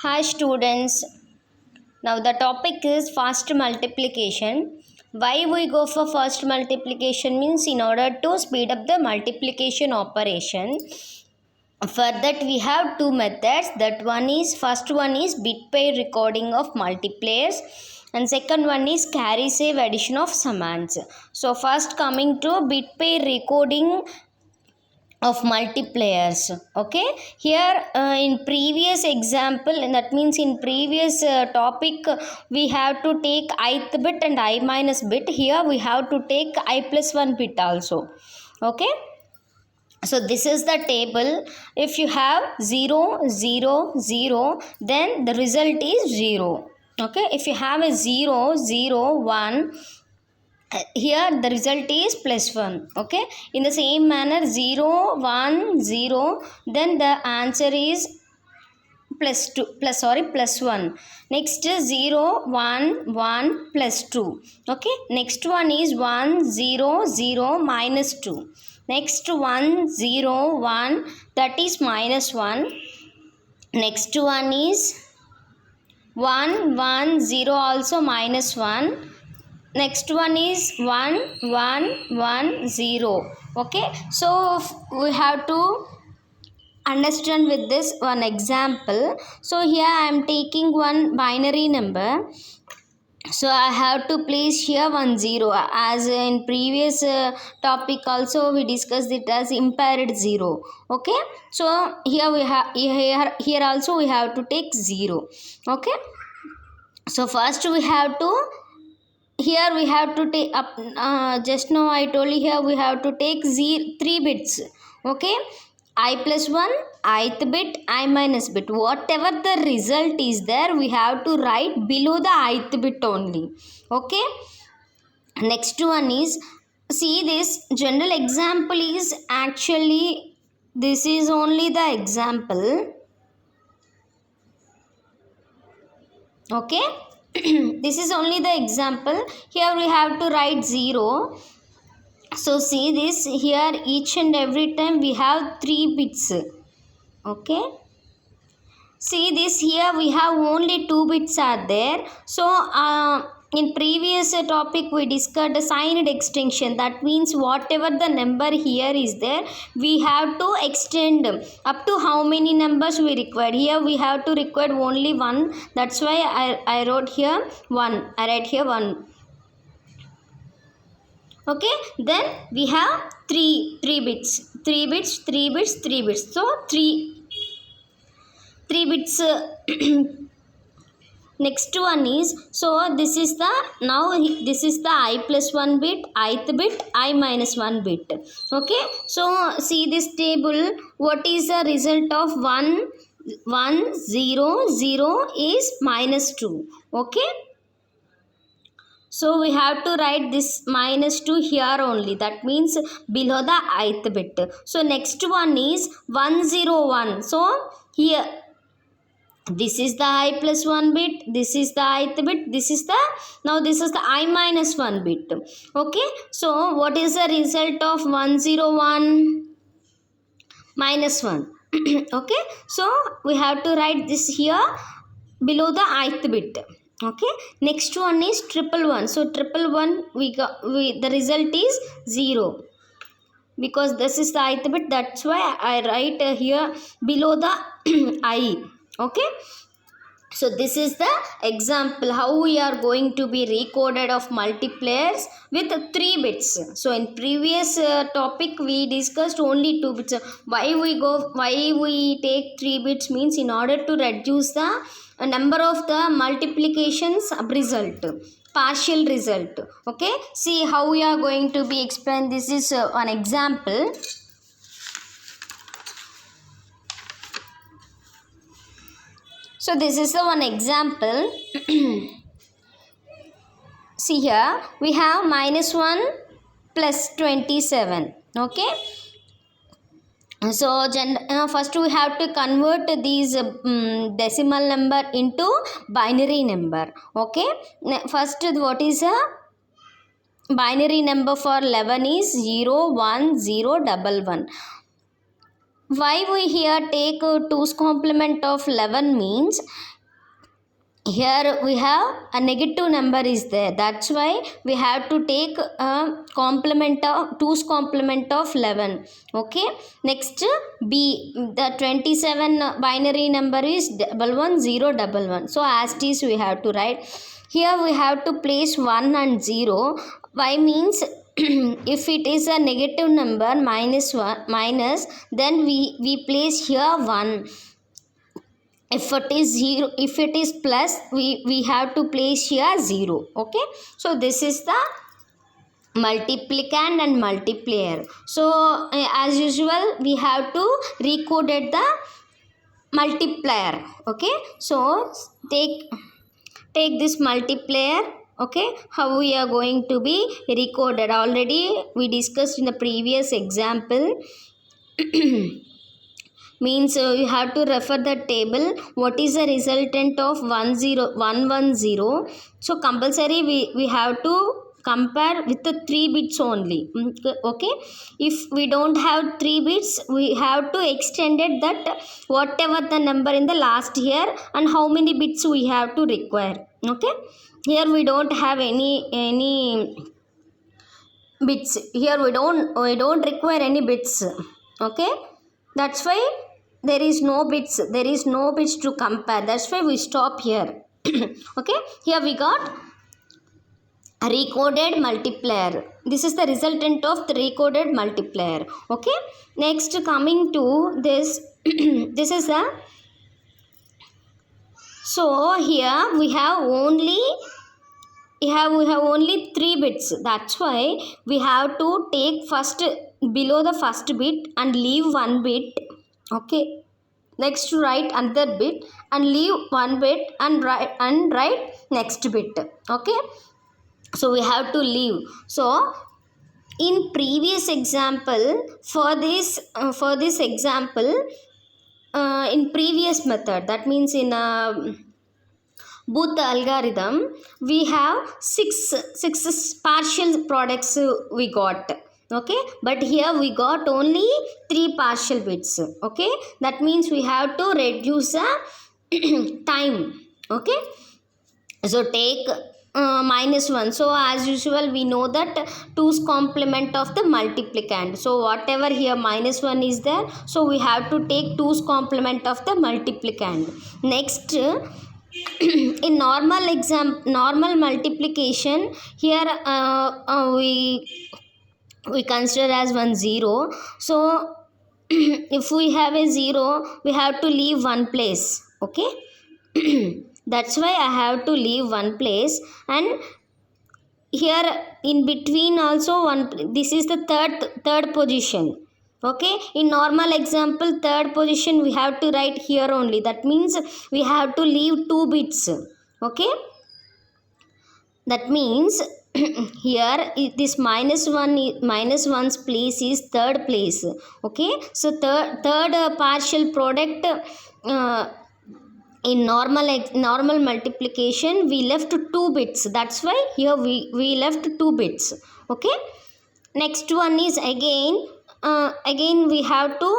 Hi students, now the topic is fast multiplication. Why we go for fast multiplication means in order to speed up the multiplication operation. For that we have two methods. First one is bit pair recording of multipliers and second one is carry save addition of summands. So first coming to bit pair recording of multipliers. Okay, here in previous example, and that means in previous topic, we have to take ith bit and I minus bit. Here we have to take I plus 1 bit also. Okay, so this is the table. If you have 0 0 0, then the result is 0. Okay, if you have a 0 0 1, here the result is plus 1. Okay, in the same manner 0 1 0, then the answer is plus 1. Next is 0 1 1 plus 2. Okay, next one is 1 0 0 minus 2. Next 1 0 1, that is minus 1. Next one is 1 1 0, also minus 1. Next one is 1 1 1 0. Okay, so we have to understand with this one example. So here I am taking one binary number, so I have to place here 1 0. As in previous topic also we discussed it as impaired 0. Okay, so here we have here also we have to take 0. Okay, so first we have to, here we have to take up just now I told you, here we have to take 3 bits. Okay, I plus 1, ith bit, I minus bit, whatever the result is there, we have to write below the ith bit only. Okay, next one is, see, this general example is actually, this is only the example. Okay, this is only the example. Here we have to write 0. So see this, here each and every time we have 3 bits. Okay, see this, here we have only 2 bits are there. So in previous topic we discussed signed extension. That means whatever the number here is there, we have to extend up to how many numbers we require. Here we have to require only 1. That's why I wrote here 1. I write here 1. Okay, then we have 3 bits, 3 bits, 3 bits, 3 bits. So 3 bits. Next one is, so this is the, now this is the I plus 1 bit, ith bit, I minus 1 bit. Okay, so see this table, what is the result of 1 1 0 0 is minus 2. Okay, so we have to write this minus 2 here only. That means below the ith bit. So next one is 101. So here this is the I plus 1 bit, this is the ith bit, this is the, now this is the I minus 1 bit. Okay, so what is the result of 101? Minus 1. Okay, so we have to write this here below the ith bit. Okay, next one is 111. So 111, the result is 0, because this is the ith bit. That's why I write here below the I. Okay, so this is the example how we are going to be recorded of multipliers with 3 bits. So in previous topic we discussed only 2 bits. Why we take 3 bits means in order to reduce the number of the multiplications result, partial result. Okay, see how we are going to be explained. This is an example. So this is the one example. See here we have minus 1 plus 27. Okay, so first we have to convert these decimal number into binary number. Okay, first what is a binary number for 11 is 0 1 0 1 1. why we here take 2's complement of 11 means here we have a negative number is there, that's why we have to take a complement of 2's complement of 11. Okay, next b, the 27 binary number is 11011, so as it is we have to write here. We have to place 1 and 0. Why means if it is a negative number minus 1 minus, then we place here 1. If it is 0, if it is plus, we have to place here 0. Okay, so this is the multiplicand and multiplier. So as usual we have to recode the multiplier. Okay, so take this multiplier. Okay, how we are going to be recorded already we discussed in the previous example. Means you have to refer the table what is the resultant of 110. So compulsory we have to compare with the 3 bits only. Okay, if we don't have 3 bits we have to extend it that whatever the number in the last year and how many bits we have to require. Okay, here we don't have any bits, here we don't require any bits. Okay, that's why there is no bits to compare, that's why we stop here. Okay, here we got a recoded multiplier, this is the resultant of the recoded multiplier. Okay, next coming to this this is the, so here we have only 3 bits, that's why we have to take first below the first bit and leave 1 bit. Okay, next write another bit and leave 1 bit and write next bit. Okay, so we have to leave. So in previous example, for this example, in previous method, that means in Booth algorithm we have six partial products we got. Okay, but here we got only 3 partial bits. Okay, that means we have to reduce the time. Okay, so take -1. So as usual we know that 2's complement of the multiplicand, so whatever here -1 is there, so we have to take 2's complement of the multiplicand. Next in normal multiplication, here we consider as 10. So if we have a 0 we have to leave 1 place. Okay, that's why I have to leave 1 place, and here in between also one, this is the third position. Okay, in normal example third position we have to write here only, that means we have to leave 2 bits. Okay, that means here this -1's place is third place. Okay, so third partial product in normal multiplication we left 2 bits, that's why here we left 2 bits. Okay, next one is again we have to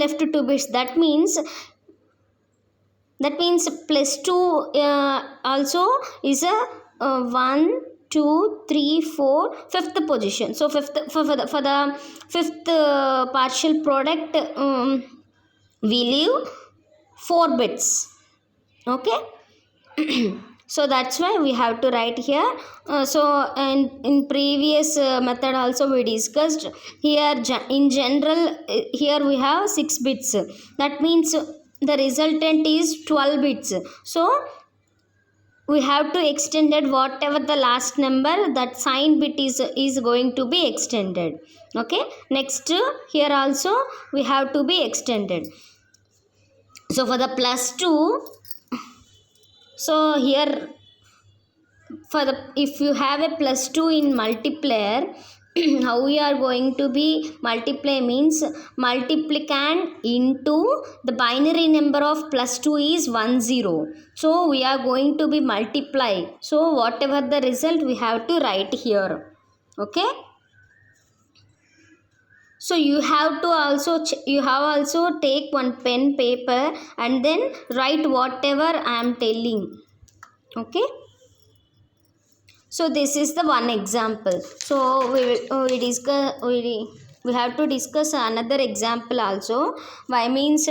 left 2 bits, that means +2 also is a 1 2 3 4 fifth position. So for the fifth partial product we leave 4 bits. Okay, so that's why we have to write here. So and in previous method also we discussed here in general here we have 6 bits, that means the resultant is 12 bits. So we have to extend it whatever the last number, that sign bit is going to be extended. Okay, next here also we have to be extended. So for the +2, so here for the, if you have a +2 in multiplier, how we are going to be multiply means multiplicand into the binary number of +2 is 10. So we are going to be multiply, so whatever the result we have to write here. Okay, So you have to also you have also take one pen paper and then write whatever I am telling. Okay, so this is the one example. So we have to discuss another example also. Why means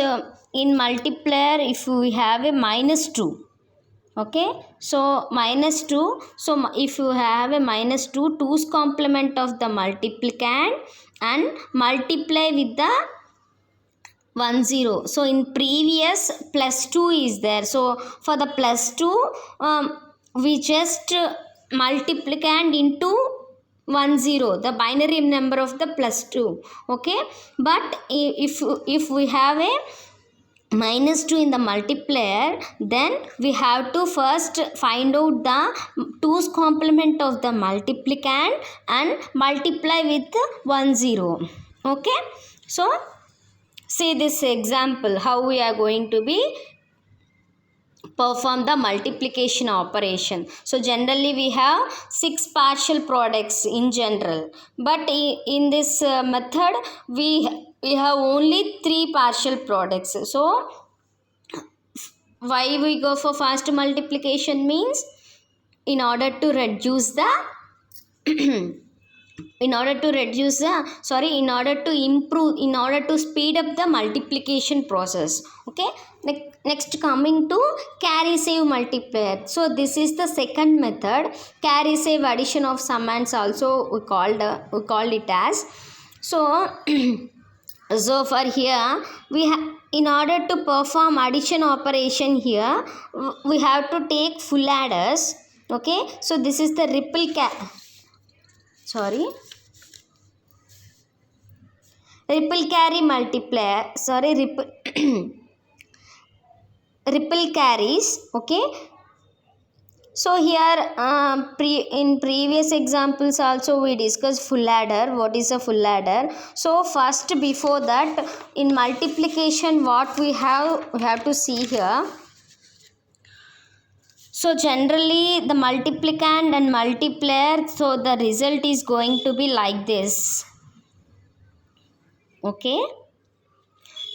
in multiplier, if we have a -2. Okay, so -2. So if you have a -2, 2's complement of the multiplicand and multiply with the 10. So in previous +2 is there, so for the +2 we just multiplicand into 10, the binary number of the +2. Okay, but if we have a -2 in the multiplier, then we have to first find out the 2's complement of the multiplicand and multiply with 10. Okay, so see this example how we are going to be perform the multiplication operation. So generally we have 6 partial products in general, but in this method we have only 3 partial products. So why we go for fast multiplication means in order to reduce the in order to improve, in order to speed up the multiplication process. Okay, next coming to carry save multiplier. So this is the second method. Carry save addition of sum ands also we called it as. So so for here we in order to perform addition operation here we have to take full adders. Okay, so this is the ripple carry multiplier, ripple carries. Okay, so here in previous examples also we discussed full adder. What is a full adder? So first, before that, in multiplication what we have to see here. So generally the multiplicand and multiplier, so the result is going to be like this. Okay,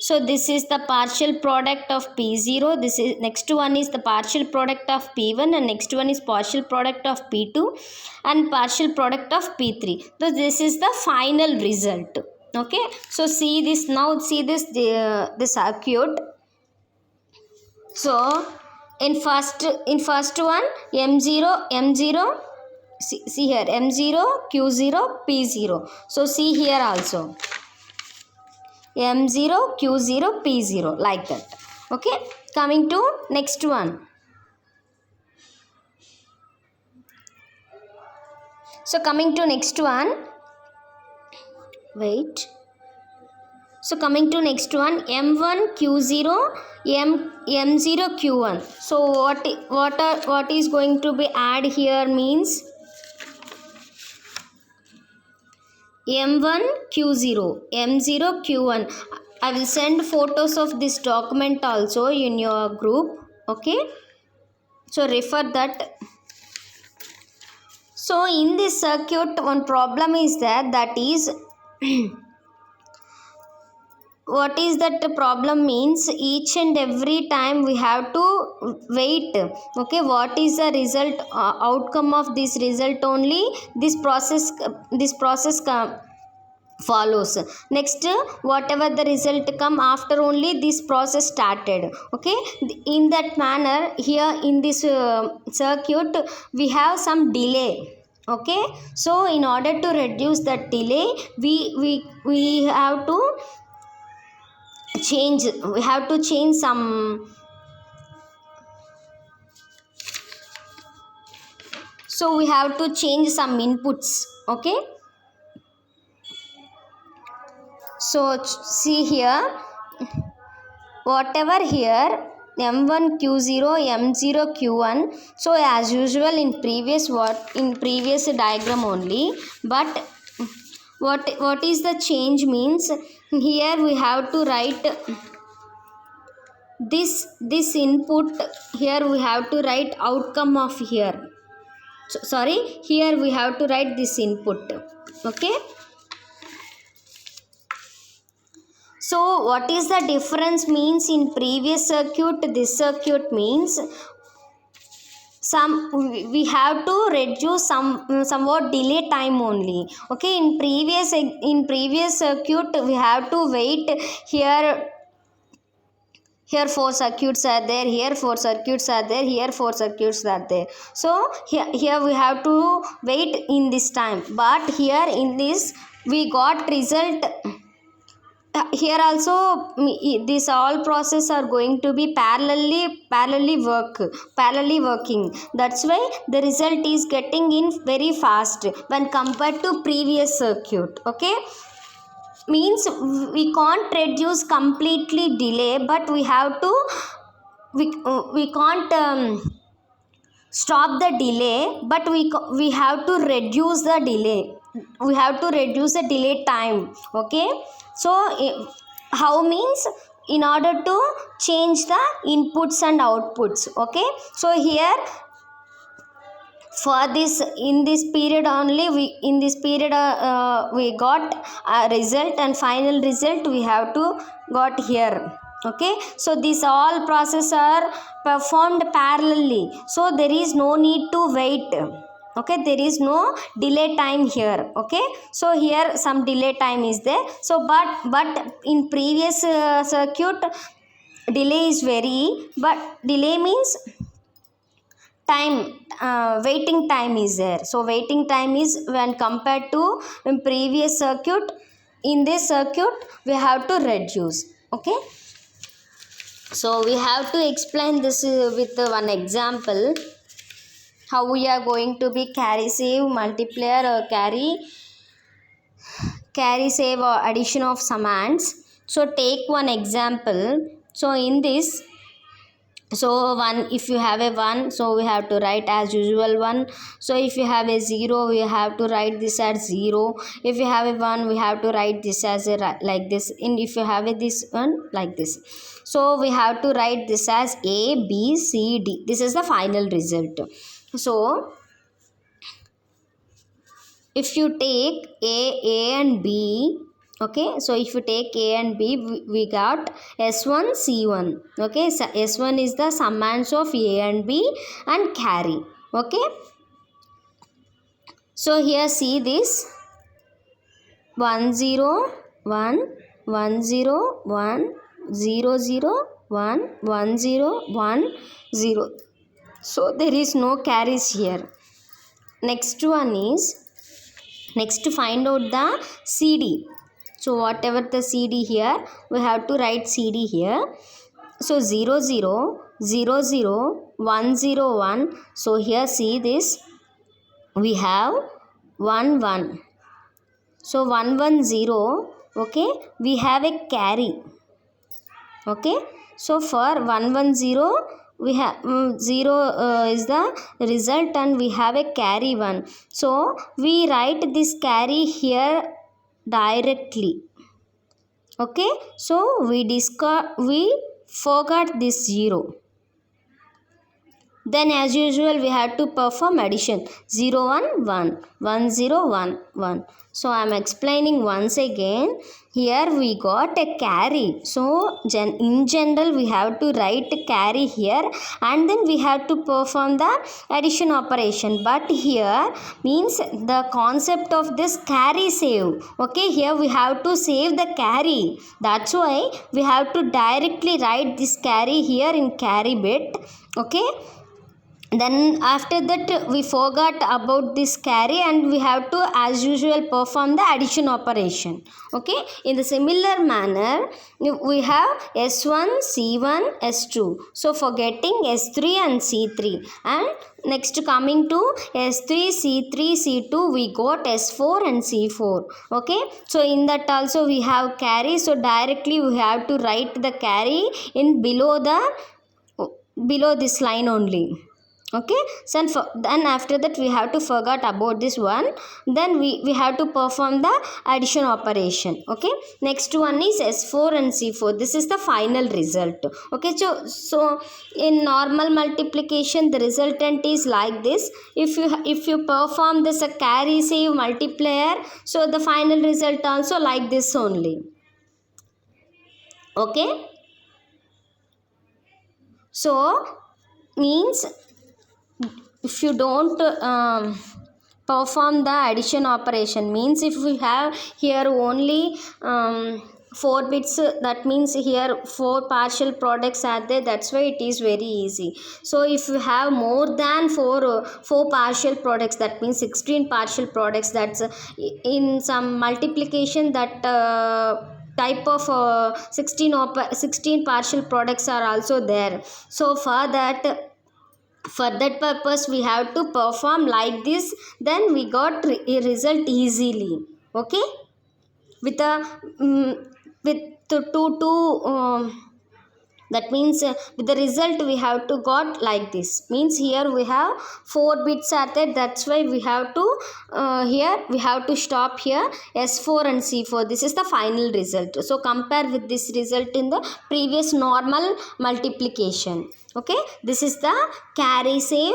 so this is the partial product of P0. This is next one is the partial product of P1, and next one is partial product of P2 and partial product of P3. So this is the final result. Okay, so see this now. See this the circuit. So in first one M0 see here M0 Q0 P0. So see here also M0 Q0 P0 like that. Okay, coming to next one. So coming to next one, wait. So coming to next one, M1 Q0 M0 Q1. So what is going to be add here means M1 Q0 M0 Q1. I will send photos of this document also in your group. Okay, so refer that. So in this circuit one problem is that is what is that problem means each and every time we have to wait. Okay, what is the result outcome of this result only this process follows. Next, whatever the result come after only this process started. Okay, in that manner here in this circuit we have some delay. Okay, so in order to reduce that delay we have to change some inputs. Okay, so see here whatever here M1 Q0 M0 Q1. So as usual in previous diagram only, but what is the change means here we have to write this input. Here we have to write outcome of here. So, here we have to write this input. Okay, So what is the difference means in previous circuit, this circuit means some we have to reduce somewhat delay time only. Okay, in previous circuit we have to wait. Here four circuits are there, here four circuits are there, here four circuits are there. So here we have to wait in this time, but here in this we got result. Here also this all process are going to be parallelly working. That's why the result is getting in very fast when compared to previous circuit. Okay, means we can't reduce completely delay, but we have to we can't stop the delay, but we have to reduce the delay. We have to reduce the delay time. Okay, so how means in order to change the inputs and outputs. Okay, so here for this, in this period only, we got a result, and final result we have to got here. Okay, so these all processes are performed parallelly, so there is no need to wait. Okay, there is no delay time here. Okay, so here some delay time is there. So but in previous circuit delay is very, but delay means time, waiting time is there. So waiting time is when compared to in previous circuit, in this circuit we have to reduce. Okay, so we have to explain this with one example, how we are going to be carry save multiplier or carry save or addition of summands. So take one example. So in this, so 1, if you have a 1, so we have to write as usual 1. So if you have a 0, we have to write this as 0. If you have a 1, we have to write this as a like this. And if you have a this one like this, so we have to write this as A, B, C, D. This is the final result. So if you take A and B, okay, so if you take A and B, we got S1, C1. Okay, so S1 is the summands of A and B and carry. Okay, so here see this 1 0 1 1 0 1 0 0 1 1 0 1 0. So there is no carries here. Next one is, next to find out the CD. So whatever the CD here, we have to write CD here. So 0 0 0 0 1 0 1. So here see this, we have 1 1. So 1 1 0. Okay, we have a carry. Okay, so for 1 1 0, we have 0 is the result, and we have a carry 1. So we write this carry here directly. Okay, so we forgot this 0. Then as usual we have to perform addition. 0 1 1 1 0 1 1. So I am explaining once again. Here we got a carry. So in general we have to write carry here, and then we have to perform the addition operation. But here means the concept of this carry save. Okay, here we have to save the carry. That's why we have to directly write this carry here in carry bit. Okay, then after that we forgot about this carry, and we have to as usual perform the addition operation. Okay, in the similar manner we have S1 C1 S2. So for getting S3 and C3, and next coming to S3 C3 C2, we got S4 and C4. Okay, so in that also we have carry. So directly we have to write the carry in below this line only. Okay, so then after that we have to forget about this one. Then we have to perform the addition operation. Okay, next one is S4 and C4. This is the final result. Okay, so in normal multiplication the resultant is like this. If you perform this a carry save multiplier, so the final result also like this only. Okay, so means if you don't perform the addition operation, means if we have here only 4 bits, that means here 4 partial products are there, that's why it is very easy. So if you have more than 4 partial products, that means 16 partial products, that's in some multiplication that type of 16 partial products are also there. So for that purpose we have to perform like this, then we got a result easily. Okay, with a with two that means with the result we have to got like this, means here we have 4 bits are there, that's why we have to here we have to stop here S4 and C4. This is the final result. So compare with this result in the previous normal multiplication. Okay, this is the carry save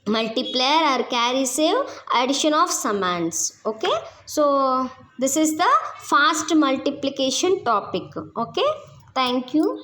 multiplier or carry save addition of summands. Okay, so this is the fast multiplication topic. Okay, thank you.